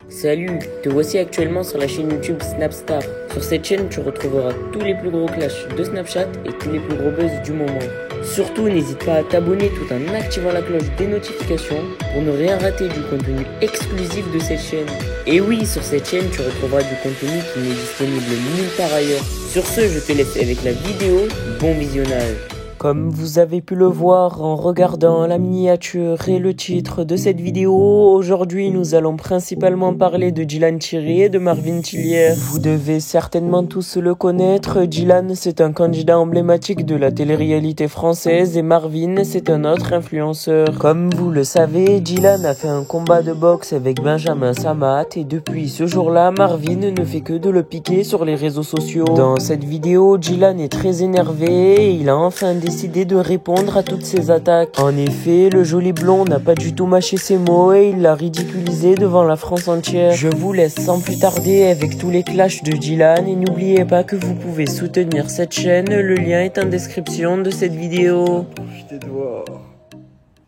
Salut, te voici actuellement sur la chaîne YouTube Snapstar. Sur cette chaîne, tu retrouveras tous les plus gros clashs de Snapchat et tous les plus gros buzz du moment. Surtout, n'hésite pas à t'abonner tout en activant la cloche des notifications pour ne rien rater du contenu exclusif de cette chaîne. Et oui, sur cette chaîne, tu retrouveras du contenu qui n'est disponible nulle part ailleurs. Sur ce, je te laisse avec la vidéo. Bon visionnage. Comme vous avez pu le voir en regardant la miniature et le titre de cette vidéo, aujourd'hui nous allons principalement parler de Dylan Thierry et de Marvin Tillière. Vous devez certainement tous le connaître, Dylan c'est un candidat emblématique de la télé-réalité française et Marvin c'est un autre influenceur. Comme vous le savez, Dylan a fait un combat de boxe avec Benjamin Samat et depuis ce jour-là, Marvin ne fait que de le piquer sur les réseaux sociaux. Dans cette vidéo, Dylan est très énervé et il a enfin décidé de répondre à toutes ces attaques. En effet, le joli blond n'a pas du tout mâché ses mots et il l'a ridiculisé devant la France entière. Je vous laisse sans plus tarder avec tous les clashs de Dylan et n'oubliez pas que vous pouvez soutenir cette chaîne, le lien est en description de cette vidéo. Profitez de voir.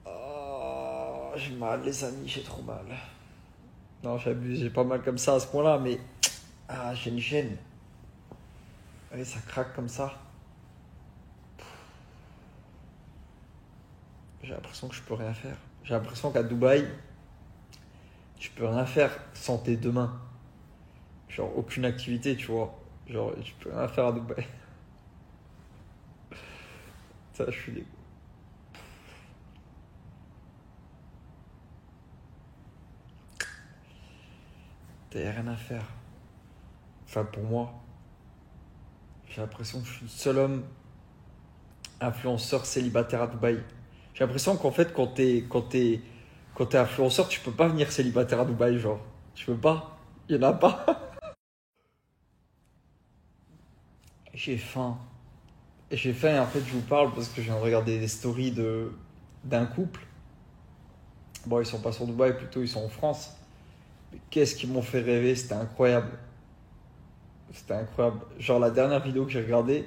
Oh, j'ai mal les amis, j'ai trop mal. Non, j'abuse, j'ai pas mal comme ça à ce point-là, mais j'ai une gêne. Allez, ça craque comme ça. J'ai l'impression que je peux rien faire. J'ai l'impression qu'à Dubaï, tu peux rien faire sans tes deux mains. Genre aucune activité, tu vois. Genre tu peux rien faire à Dubaï. Ça, je suis dégoûté. T'as rien à faire. Enfin, pour moi, j'ai l'impression que je suis le seul homme influenceur célibataire à Dubaï. J'ai l'impression qu'en fait, quand t'es influenceur, tu peux pas venir célibataire à Dubaï, genre. Tu peux pas. Il y en a pas. J'ai faim. J'ai faim et en fait, je vous parle parce que je viens de regarder des stories d'un couple. Bon, ils sont pas sur Dubaï, plutôt ils sont en France. Mais qu'est-ce qu'ils m'ont fait rêver, c'était incroyable. C'était incroyable. Genre la dernière vidéo que j'ai regardée,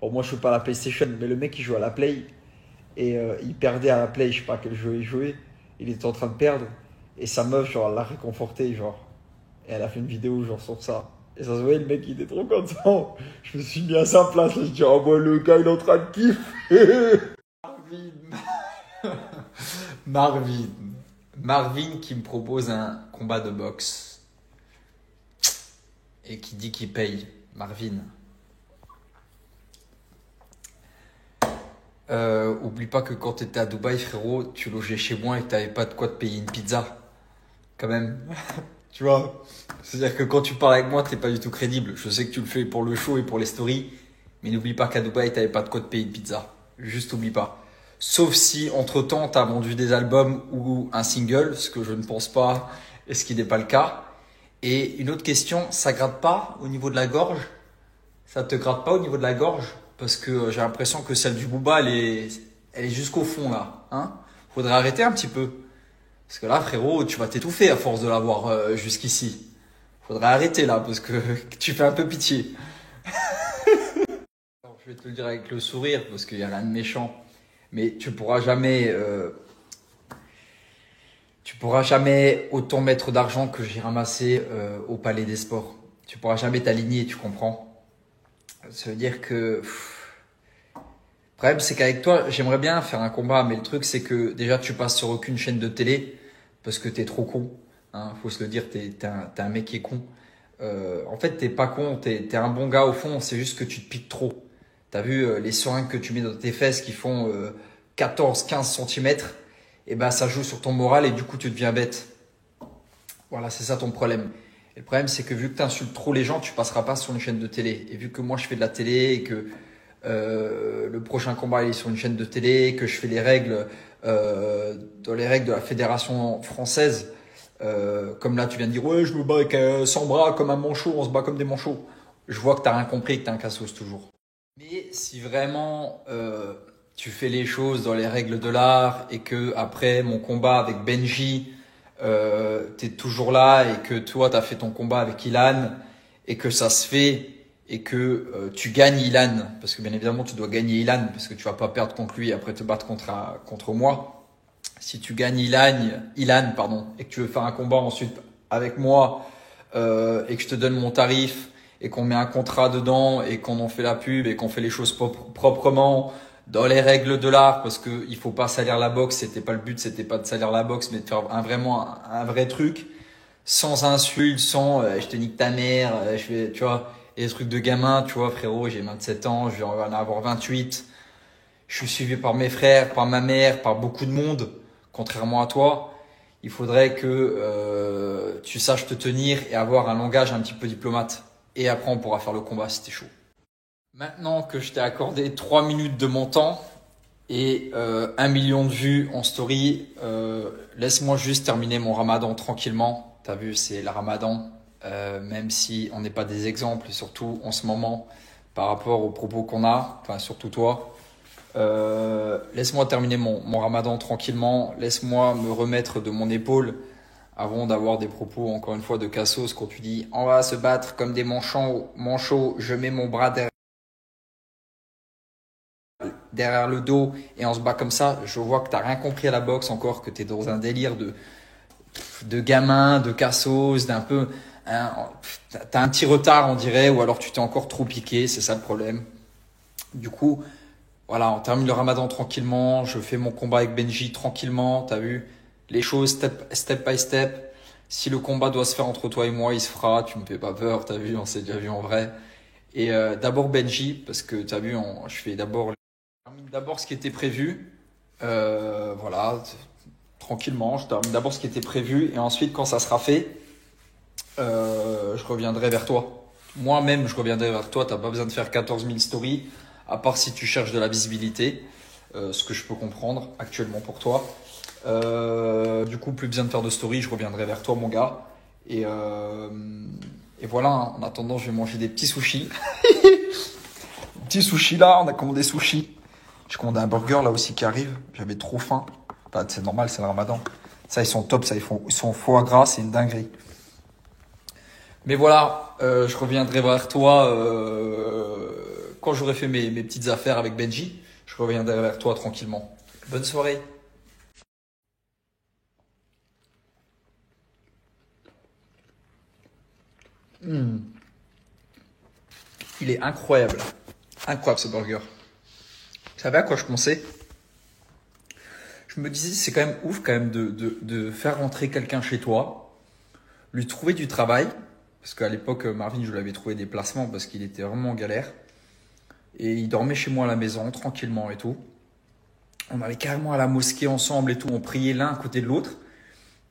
bon moi je joue pas à la PlayStation, mais le mec il joue à la Play et il perdait à la Play, je sais pas quel jeu il jouait, il était en train de perdre et sa meuf genre l'a réconforté genre. Et elle a fait une vidéo genre sur ça. Et ça se voyait, le mec il était trop content. Je me suis mis à sa place, je dis oh moi le gars il est en train de kiffer. Marvin qui me propose un combat de boxe et qui dit qu'il paye. Marvin. Oublie pas que quand tu étais à Dubaï, frérot, tu logeais chez moi et que tu n'avais pas de quoi te payer une pizza. Quand même. Tu vois? C'est-à-dire que quand tu parles avec moi, tu n'es pas du tout crédible. Je sais que tu le fais pour le show et pour les stories, mais n'oublie pas qu'à Dubaï, tu n'avais pas de quoi te payer une pizza. Juste oublie pas. Sauf si, entre-temps, tu as vendu des albums ou un single, ce que je ne pense pas et ce qui n'est pas le cas. Et une autre question, ça gratte pas au niveau de la gorge? Ça te gratte pas au niveau de la gorge? Parce que j'ai l'impression que celle du Booba, elle est jusqu'au fond là. Hein? Faudrait arrêter un petit peu. Parce que là, frérot, tu vas t'étouffer à force de l'avoir jusqu'ici. Faudrait arrêter là, parce que tu fais un peu pitié. Alors, je vais te le dire avec le sourire, parce qu'il n'y a rien de méchant. Mais tu pourras jamais autant mettre d'argent que j'ai ramassé au Palais des Sports. Tu pourras jamais t'aligner, tu comprends? Ça veut dire que... Le problème, c'est qu'avec toi, j'aimerais bien faire un combat, mais le truc, c'est que déjà, tu passes sur aucune chaîne de télé parce que t'es trop con. Hein, faut se le dire, t'es un mec qui est con. En fait, t'es pas con, t'es un bon gars au fond, c'est juste que tu te piques trop. T'as vu les seringues que tu mets dans tes fesses qui font 14-15 centimètres, et ben ça joue sur ton moral et du coup, tu deviens bête. Voilà, c'est ça ton problème. Et le problème, c'est que vu que tu insultes trop les gens, tu passeras pas sur une chaîne de télé. Et vu que moi, je fais de la télé et que le prochain combat il est sur une chaîne de télé, que je fais les règles dans les règles de la fédération française, comme là, tu viens de dire « Ouais, je me bats avec 100 bras comme un manchot, on se bat comme des manchots. » Je vois que tu n'as rien compris et que tu es un cassos toujours. Mais si vraiment tu fais les choses dans les règles de l'art et que après mon combat avec Benji, t'es toujours là et que toi t'as fait ton combat avec Ilan et que ça se fait et que tu gagnes Ilan, parce que bien évidemment tu dois gagner Ilan parce que tu vas pas perdre contre lui et après te battre contre moi. Si tu gagnes Ilan pardon, et que tu veux faire un combat ensuite avec moi et que je te donne mon tarif et qu'on met un contrat dedans et qu'on en fait la pub et qu'on fait les choses proprement dans les règles de l'art, parce que il faut pas salir la boxe, c'était pas le but, c'était pas de salir la boxe, mais de faire vraiment un vrai truc, sans insultes, sans je te nique ta mère, je vais, tu vois, et des trucs de gamin, tu vois, frérot, j'ai 27 ans, je vais en avoir 28, je suis suivi par mes frères, par ma mère, par beaucoup de monde, contrairement à toi. Il faudrait que tu saches te tenir et avoir un langage un petit peu diplomate. Et après, on pourra faire le combat si t'es chaud. Maintenant que je t'ai accordé 3 minutes de mon temps et 1 million de vues en story, laisse-moi juste terminer mon ramadan tranquillement. T'as vu, c'est le ramadan, même si on n'est pas des exemples, surtout en ce moment, par rapport aux propos qu'on a, enfin surtout toi. Laisse-moi terminer mon ramadan tranquillement, laisse-moi me remettre de mon épaule avant d'avoir des propos, encore une fois, de cassos quand tu dis on va se battre comme des manchots, je mets mon bras derrière le dos et on se bat comme ça. Je vois que t'as rien compris à la boxe encore, que t'es dans un délire de gamin, de cassos, d'un peu, t'as un petit retard on dirait, ou alors tu t'es encore trop piqué, c'est ça le problème. Du coup, voilà, on termine le ramadan tranquillement, je fais mon combat avec Benji tranquillement, t'as vu, les choses step by step. Si le combat doit se faire entre toi et moi, il se fera, tu me fais pas peur, t'as vu, on s'est déjà vu en vrai. Et d'abord Benji, parce que t'as vu, je fais d'abord ce qui était prévu, voilà, tranquillement, je termine d'abord ce qui était prévu, et ensuite quand ça sera fait, je reviendrai vers toi. Moi-même, je reviendrai vers toi, t'as pas besoin de faire 14 000 stories, à part si tu cherches de la visibilité, ce que je peux comprendre actuellement pour toi. Du coup, plus besoin de faire de story, je reviendrai vers toi, mon gars. Et voilà, hein. En attendant, je vais manger des petits sushis. Petits sushis là, on a commandé sushis. J'ai commandé un burger là aussi qui arrive. J'avais trop faim. Enfin, c'est normal, c'est le ramadan. Ça, ils sont top, ça, ils sont foie gras, c'est une dinguerie. Mais voilà, je reviendrai vers toi quand j'aurai fait mes petites affaires avec Benji. Je reviendrai vers toi tranquillement. Bonne soirée. Il est incroyable. Incroyable ce burger. Vous savez à quoi je pensais? Je me disais, c'est quand même ouf quand même de faire rentrer quelqu'un chez toi, lui trouver du travail, parce qu'à l'époque, Marvin, je lui avais trouvé des placements parce qu'il était vraiment en galère. Et il dormait chez moi à la maison, tranquillement et tout. On allait carrément à la mosquée ensemble et tout, on priait l'un à côté de l'autre.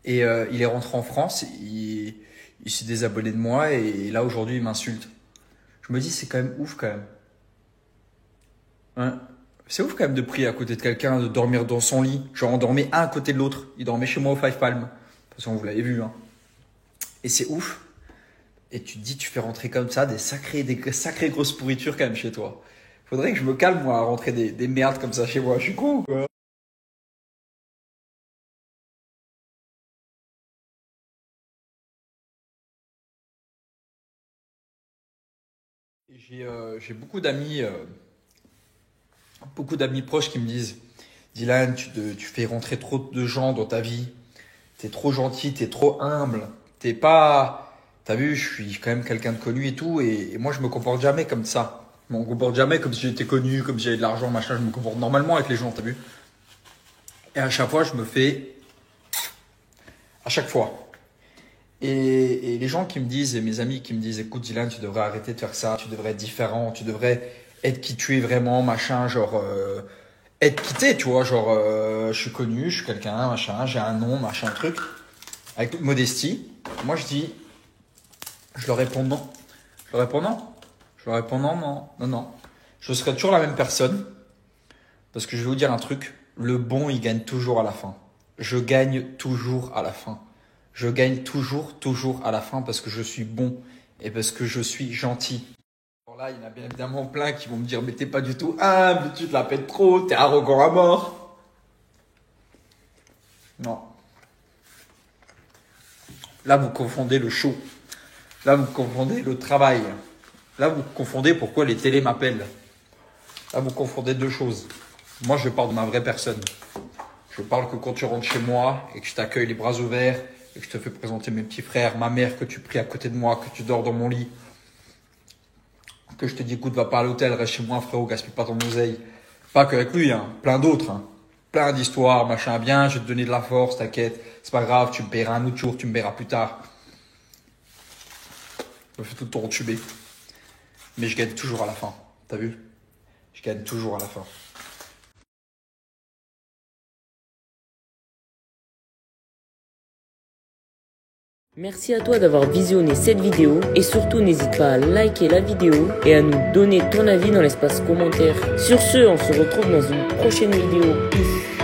Et il est rentré en France, il s'est désabonné de moi et là aujourd'hui il m'insulte. Je me dis, c'est quand même ouf quand même. Hein? C'est ouf quand même de prier à côté de quelqu'un, de dormir dans son lit. Genre on dormait un à côté de l'autre. Il dormait chez moi au Five Palm. De toute façon, vous l'avez vu. Hein. Et c'est ouf. Et tu te dis, tu fais rentrer comme ça des sacrées grosses pourritures quand même chez toi. Faudrait que je me calme moi à rentrer des merdes comme ça chez moi. Je suis con quoi. Et j'ai beaucoup d'amis proches qui me disent, Dylan, tu fais rentrer trop de gens dans ta vie. T'es trop gentil, t'es trop humble. T'es pas, t'as vu, je suis quand même quelqu'un de connu et tout. Et moi, je me comporte jamais comme ça. Je me comporte jamais comme si j'étais connu, comme si j'avais de l'argent, machin. Je me comporte normalement avec les gens, t'as vu. Et à chaque fois, je me fais, à chaque fois. Et les gens qui me disent, et mes amis qui me disent, écoute Dylan, tu devrais arrêter de faire ça, tu devrais être différent, tu devrais être qui tu es vraiment, machin, genre être qui t'es, tu vois, genre je suis connu, je suis quelqu'un, machin, j'ai un nom, machin, truc, avec toute modestie. Moi je dis, je leur réponds non, je leur réponds non, je leur réponds non, non, non, non. Je serai toujours la même personne, parce que je vais vous dire un truc, le bon il gagne toujours à la fin. Je gagne toujours à la fin. Je gagne toujours à la fin parce que je suis bon et parce que je suis gentil. Alors là, il y en a bien évidemment plein qui vont me dire, mais t'es pas du tout humble, tu te la pètes trop, t'es arrogant à mort. Non. Là, vous confondez le show. Là, vous confondez le travail. Là, vous confondez pourquoi les télés m'appellent. Là, vous confondez deux choses. Moi, je parle de ma vraie personne. Je parle que quand tu rentres chez moi et que je t'accueille les bras ouverts, et que je te fais présenter mes petits frères, ma mère que tu pries à côté de moi, que tu dors dans mon lit, que je te dis écoute, va pas à l'hôtel, reste chez moi frérot, gaspille pas ton oseille. Pas qu'avec lui, hein, plein d'autres, hein. Plein d'histoires, machin, bien, je vais te donner de la force, t'inquiète, c'est pas grave, tu me paieras un autre jour, tu me paieras plus tard. Je me fais tout le temps entuber. Mais je gagne toujours à la fin, t'as vu? Je gagne toujours à la fin. Merci à toi d'avoir visionné cette vidéo et surtout n'hésite pas à liker la vidéo et à nous donner ton avis dans l'espace commentaire. Sur ce, on se retrouve dans une prochaine vidéo. Peace.